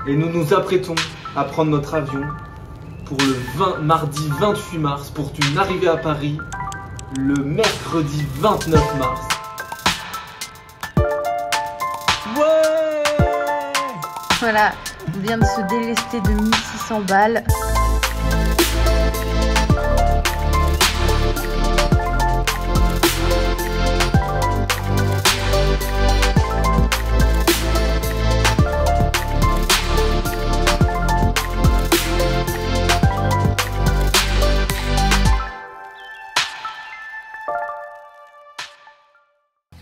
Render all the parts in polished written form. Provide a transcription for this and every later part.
et nous nous apprêtons à prendre notre avion pour le mardi 28 mars pour une arrivée à Paris le mercredi 29 mars. Ouais! Voilà, on vient de se délester de 1600 balles.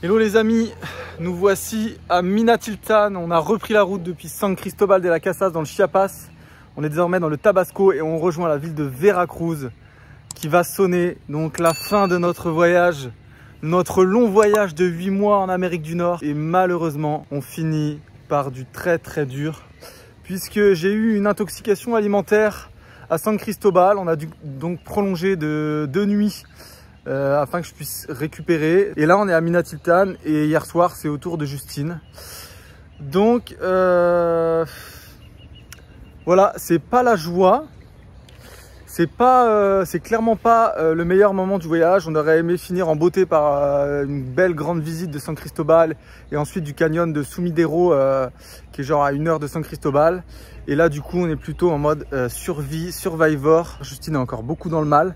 Hello les amis, nous voici à Minatitlán. On a repris la route depuis San Cristobal de las Casas dans le Chiapas. On est désormais dans le Tabasco et on rejoint la ville de Veracruz qui va sonner donc la fin de notre voyage, notre long voyage de 8 mois en Amérique du Nord. Et malheureusement, on finit par du très dur puisque j'ai eu une intoxication alimentaire à San Cristobal. On a dû donc prolonger de 2 nuits. Afin que je puisse récupérer. Et là on est à Minatitlán et hier soir c'est au tour de Justine. Donc voilà, c'est pas la joie, c'est clairement pas le meilleur moment du voyage. On aurait aimé finir en beauté par une belle grande visite de San Cristobal et ensuite du canyon de Sumidero qui est genre à 1 heure de San Cristobal. Et là du coup on est plutôt en mode survie, survivor. Justine est encore beaucoup dans le mal.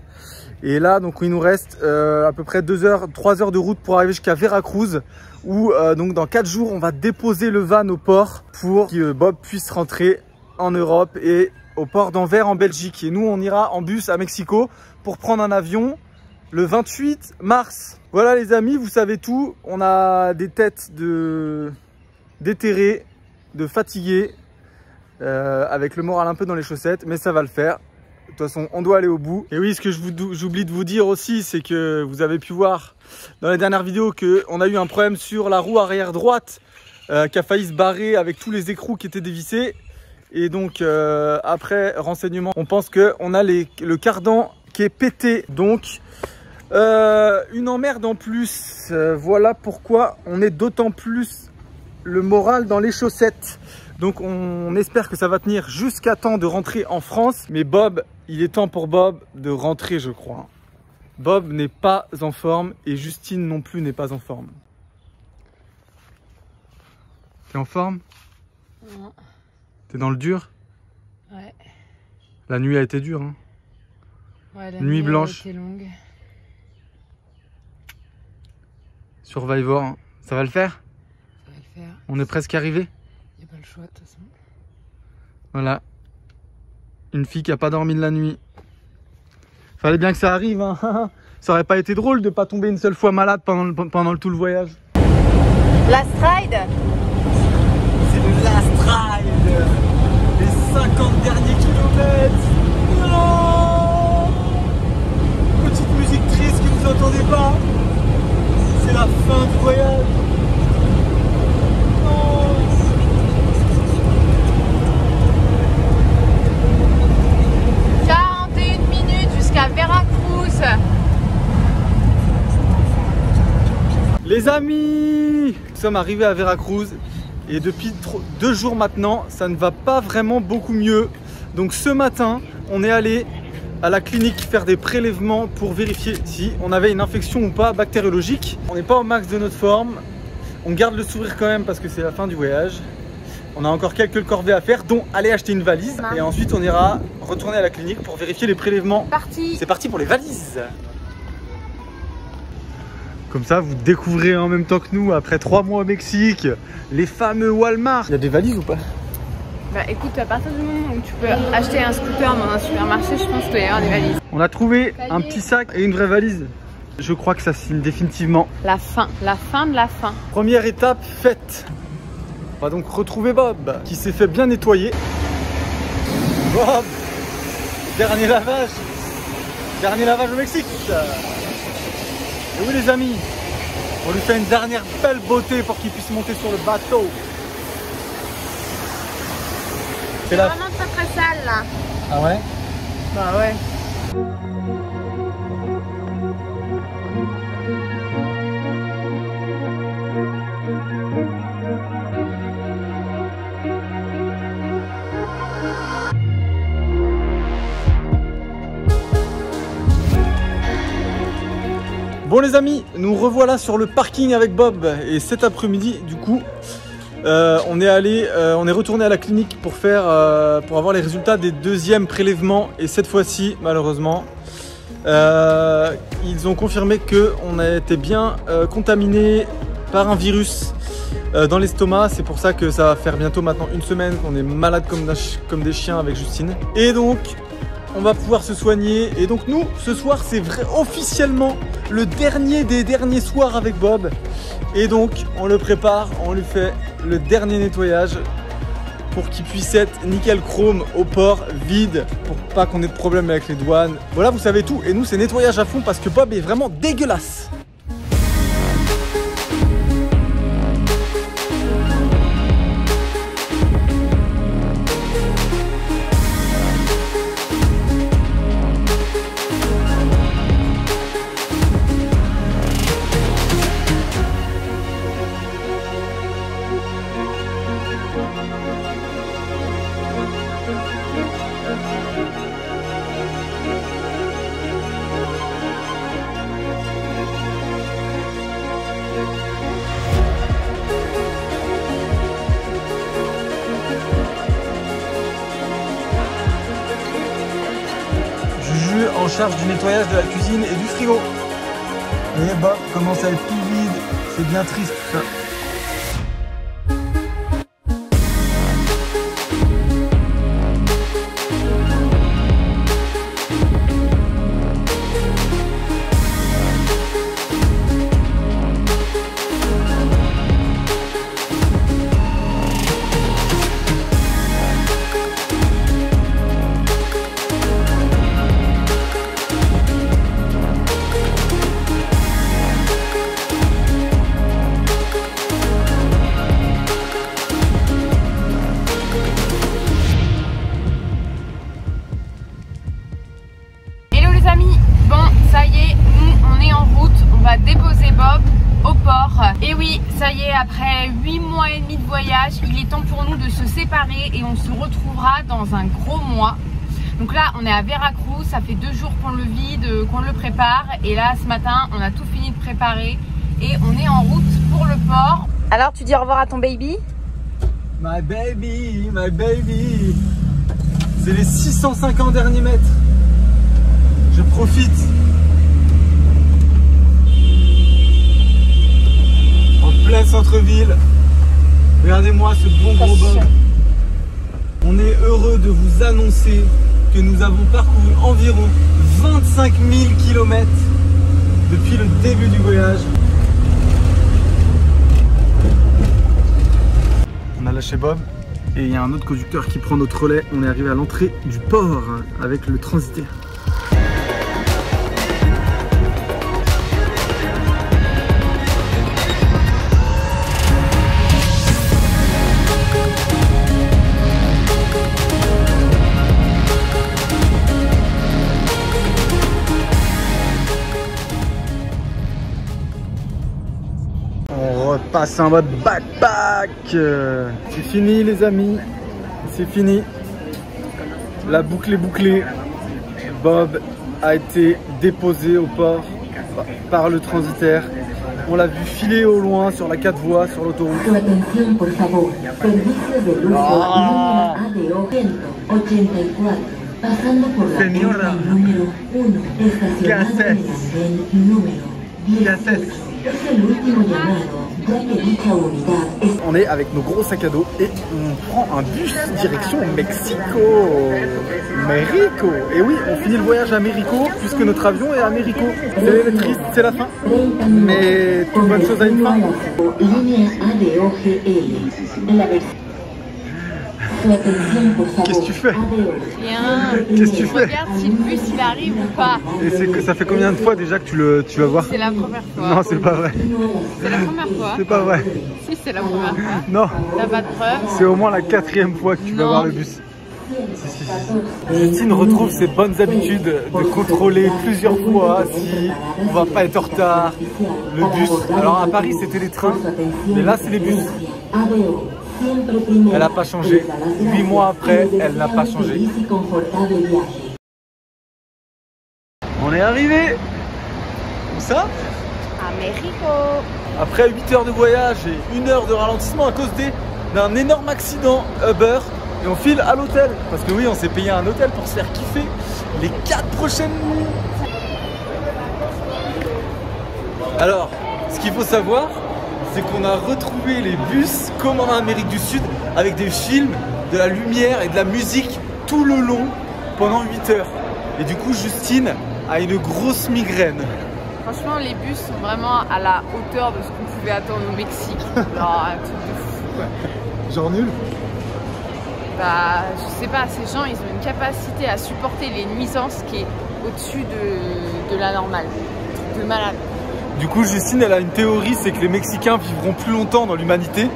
Et là, donc, il nous reste à peu près 3 heures de route pour arriver jusqu'à Veracruz, où donc dans 4 jours, on va déposer le van au port pour que Bob puisse rentrer en Europe et au port d'Anvers en Belgique. Et nous, on ira en bus à Mexico pour prendre un avion le 28 mars. Voilà les amis, vous savez tout. On a des têtes déterrés, de fatigués, avec le moral un peu dans les chaussettes, mais ça va le faire. De toute façon, on doit aller au bout. Et oui, ce que j'oublie de vous dire aussi, c'est que vous avez pu voir dans la dernière vidéo qu'on a eu un problème sur la roue arrière droite qui a failli se barrer avec tous les écrous qui étaient dévissés. Et donc, après renseignement, on pense qu'on a le cardan qui est pété. Donc, une emmerde en plus. Voilà pourquoi on est d'autant plus le moral dans les chaussettes. Donc on espère que ça va tenir jusqu'à temps de rentrer en France. Mais Bob, il est temps pour Bob de rentrer, je crois. Bob n'est pas en forme et Justine non plus n'est pas en forme. T'es en forme? Non. T'es dans le dur? Ouais. La nuit a été dure, hein? Ouais, la nuit blanche. a été longue. Survivor, hein. Ça va le faire? Ça va le faire. On est presque arrivé? Y a pas le choix de toute façon. Voilà. Une fille qui a pas dormi de la nuit. Fallait bien que ça arrive, hein. Ça aurait pas été drôle de pas tomber une seule fois malade pendant tout le voyage. Last ride? C'est le last ride. Les 50 derniers kilomètres. Non. Petite musique triste que vous entendez pas. C'est la fin du voyage. Non. 41 minutes jusqu'à Veracruz. Les amis, nous sommes arrivés à Veracruz et depuis 2 jours maintenant, ça ne va pas vraiment beaucoup mieux. Donc ce matin, on est allé à la clinique faire des prélèvements pour vérifier si on avait une infection ou pas bactériologique. On n'est pas au max de notre forme. On garde le sourire quand même parce que c'est la fin du voyage. On a encore quelques corvées à faire, dont aller acheter une valise. Et ensuite, on ira retourner à la clinique pour vérifier les prélèvements. C'est parti pour les valises. Comme ça, vous découvrez en même temps que nous, après 3 mois au Mexique, les fameux Walmart. Il y a des valises ou pas? Bah écoute, à partir du moment où tu peux acheter un scooter dans un supermarché, je pense qu'il y a des valises. On a trouvé un petit sac et une vraie valise. Je crois que ça signe définitivement. La fin de la fin. Première étape faite. On va donc retrouver Bob, qui s'est fait bien nettoyer. Bob, dernier lavage au Mexique. Et oui les amis, on lui fait une dernière belle beauté pour qu'il puisse monter sur le bateau. C'est vraiment très sale là. Ah ouais? Bah ouais. Bon les amis, nous revoilà sur le parking avec Bob. Et cet après-midi, du coup, on est retourné à la clinique pour avoir les résultats des deuxièmes prélèvements. Et cette fois-ci, malheureusement, ils ont confirmé qu'on a été bien contaminé par un virus dans l'estomac. C'est pour ça que ça va faire bientôt maintenant une semaine qu'on est malade comme des chiens avec Justine. Et donc, on va pouvoir se soigner. Et donc nous, ce soir, c'est officiellement le dernier des derniers soirs avec Bob. Et donc, on le prépare, on lui fait le dernier nettoyage pour qu'il puisse être nickel chrome au port, vide, pour pas qu'on ait de problème avec les douanes. Voilà, vous savez tout. Et nous, c'est nettoyage à fond parce que Bob est vraiment dégueulasse. En charge du nettoyage de la cuisine et du frigo. Et bah, commence à être tout vide, c'est bien triste ça. Déposer Bob au port. Et oui, ça y est, après 8 mois et demi de voyage, il est temps pour nous de se séparer et on se retrouvera dans un gros mois. Donc là, on est à Veracruz, ça fait 2 jours qu'on le vide, qu'on le prépare. Et là, ce matin, on a tout fini de préparer et on est en route pour le port. Alors, tu dis au revoir à ton baby? My baby, my baby. C'est les 650 derniers mètres. Je profite. Plein centre-ville. Regardez-moi ce bon gros Bob. On est heureux de vous annoncer que nous avons parcouru environ 25 000 km depuis le début du voyage. On a lâché Bob et il y a un autre conducteur qui prend notre relais. On est arrivé à l'entrée du port avec le transitaire. Passe en mode backpack. C'est fini les amis, c'est fini. La boucle est bouclée. Bob a été déposé au port par le transitaire. On l'a vu filer au loin sur la 4 voies sur l'autoroute. Señora, ¿qué haces? ¿Qué haces? On est avec nos gros sacs à dos et on prend un bus direction Mexico. Mérico. Et oui, on finit le voyage à Mérico puisque notre avion est à Mérico. C'est triste, c'est la fin. Mais toute bonne chose a une fin. Qu'est-ce que tu fais? Rien. Qu'est-ce que tu fais? Regarde si le bus il arrive ou pas. Et ça fait combien de fois déjà que tu vas voir? C'est la première fois. Non, c'est pas vrai. C'est la première fois. C'est pas vrai. Si, c'est la première fois. Non. T'as pas de preuve? C'est au moins la 4e fois que tu vas voir le bus. Si. Justine retrouve ses bonnes habitudes de contrôler plusieurs fois si on va pas être en retard. Le bus. Alors à Paris c'était les trains, mais là c'est les bus. Elle n'a pas changé. 8 mois après, elle n'a pas changé. On est arrivé. Où ça? Mexico. Après 8 heures de voyage et 1 heure de ralentissement à cause d'un énorme accident Uber, et on file à l'hôtel. Parce que oui, on s'est payé un hôtel pour se faire kiffer les 4 prochaines nuits. Alors, ce qu'il faut savoir, c'est qu'on a retrouvé les bus comme en Amérique du Sud, avec des films, de la lumière et de la musique tout le long pendant 8 heures. Et du coup, Justine a une grosse migraine. Franchement, les bus sont vraiment à la hauteur de ce qu'on pouvait attendre au Mexique. Genre, un truc de fou, quoi. Genre nul? Bah, je sais pas, ces gens, ils ont une capacité à supporter les nuisances qui est au-dessus de la normale. Un truc de malade. Du coup, Justine, elle a une théorie, c'est que les Mexicains vivront plus longtemps dans l'humanité.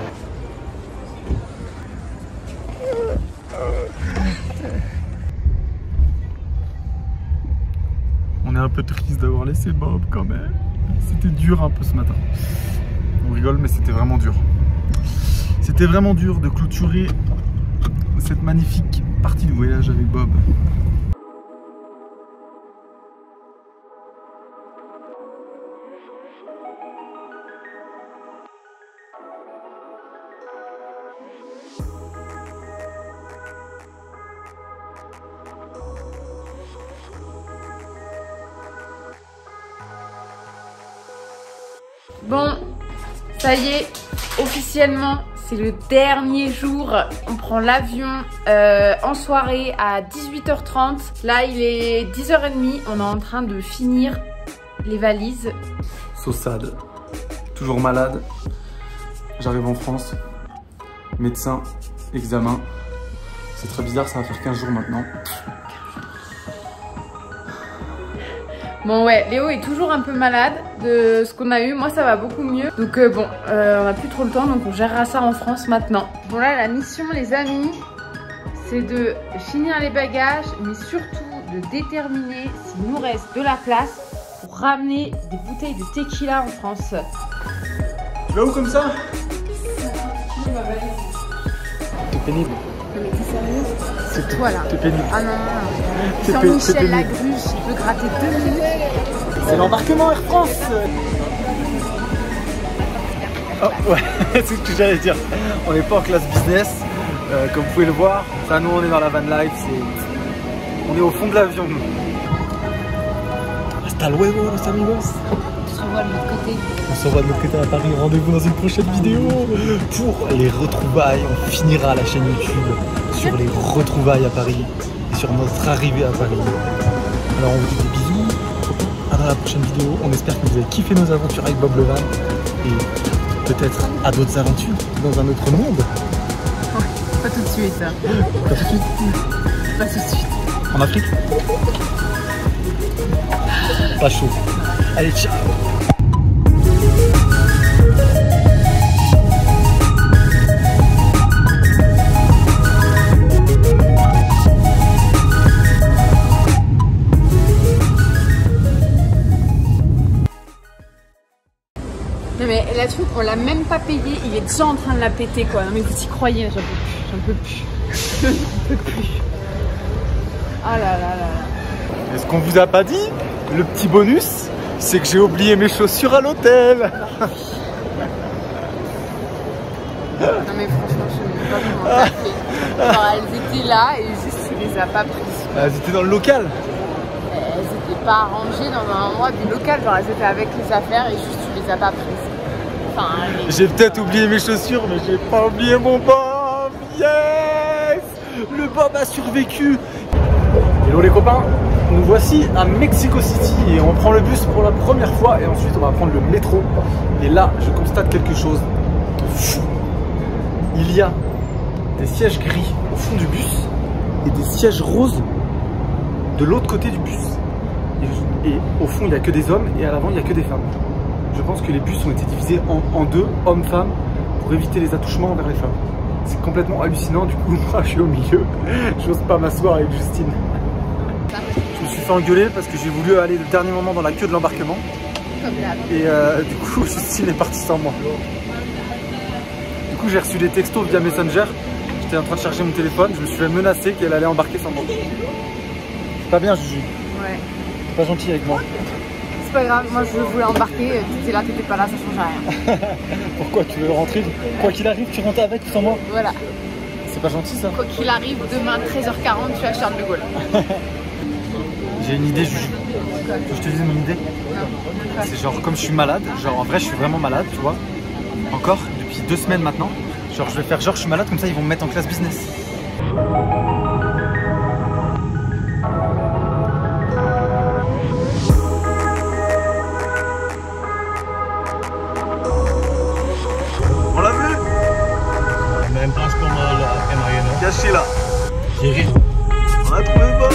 On est un peu triste d'avoir laissé Bob quand même. C'était dur un peu ce matin. On rigole, mais c'était vraiment dur. C'était vraiment dur de clôturer cette magnifique partie du voyage avec Bob. Bon, ça y est, officiellement, c'est le dernier jour. On prend l'avion en soirée à 18h30. Là, il est 10h30. On est en train de finir les valises. So sad. Toujours malade. J'arrive en France. Médecin, examen. C'est très bizarre, ça va faire 15 jours maintenant. Bon ouais, Léo est toujours un peu malade de ce qu'on a eu. Moi ça va beaucoup mieux. Donc bon, on n'a plus trop le temps, donc on gérera ça en France maintenant. Bon là, la mission les amis, c'est de finir les bagages, mais surtout de déterminer s'il nous reste de la place pour ramener des bouteilles de tequila en France. Tu vas où comme ça? C'est pénible. Mais t'es sérieux? C'est toi là. C'est pénible. Ah non, non, non. Jean-Michel Lagruche, il peut gratter 2 minutes. C'est l'embarquement Air France. Oh ouais, c'est ce que j'allais dire. On n'est pas en classe business, comme vous pouvez le voir. Ça, nous on est dans la van life, on est au fond de l'avion. Hasta luego los amigos. On se revoit de l'autre côté. On se revoit de l'autre côté à Paris. Rendez-vous dans une prochaine vidéo pour les retrouvailles. On finira la chaîne YouTube sur les retrouvailles à Paris et sur notre arrivée à Paris. Alors on vous dit des bisous. À dans la prochaine vidéo. On espère que vous avez kiffé nos aventures avec Bob le Van et peut-être à d'autres aventures dans un autre monde. Ouais, pas tout de suite. Pas tout de suite. Pas tout de suite. En Afrique. Pas chaud. Allez, ciao. Non mais la truc, on l'a même pas payé, il est déjà en train de la péter quoi. Non mais vous y croyez, j'en peux plus. J'en peux plus. Ah là là là là. Et ce qu'on vous a pas dit, le petit bonus, c'est que j'ai oublié mes chaussures à l'hôtel. Non mais franchement, je ne sais pas comment t'as fait. Genre elles étaient là et juste tu les as pas prises. Elles étaient dans le local. Elles étaient pas rangées dans un endroit du local, genre elles étaient avec les affaires et juste tu les as pas prises. Enfin, j'ai peut-être oublié mes chaussures, mais j'ai pas oublié mon Bob. Yes! Le Bob a survécu. Hello les copains, nous voici à Mexico City et on prend le bus pour la première fois et ensuite on va prendre le métro. Et là, je constate quelque chose de fou. Il y a des sièges gris au fond du bus et des sièges roses de l'autre côté du bus. Et au fond, il n'y a que des hommes et à l'avant, il n'y a que des femmes. Je pense que les bus ont été divisés en deux, hommes-femmes, pour éviter les attouchements envers les femmes. C'est complètement hallucinant, du coup, moi je suis au milieu. J'ose pas m'asseoir avec Justine. Je me suis fait engueuler parce que j'ai voulu aller le dernier moment dans la queue de l'embarquement. Et du coup, Justine est partie sans moi. Du coup, j'ai reçu des textos via Messenger. J'étais en train de charger mon téléphone. Je me suis fait menacer qu'elle allait embarquer sans moi. C'est pas bien, Juju. Ouais. C'est pas gentil avec moi. c'est pas grave, moi je voulais embarquer, t'étais là, t'étais pas là, ça change rien. Pourquoi tu veux rentrer? Quoi qu'il arrive, tu rentres avec ou sans moi? Voilà. C'est pas gentil ça? Quoi qu'il arrive, demain 13h40, je suis à Charles de Gaulle. J'ai une idée, Juju. Que je te dise mon idée? C'est genre comme je suis malade, genre en vrai je suis vraiment malade, tu vois. Encore, depuis 2 semaines maintenant. Genre je vais faire genre je suis malade, comme ça ils vont me mettre en classe business. On l'a vu? Même place comme la MIN. Caché là. J'ai ri. On a trouvé bon.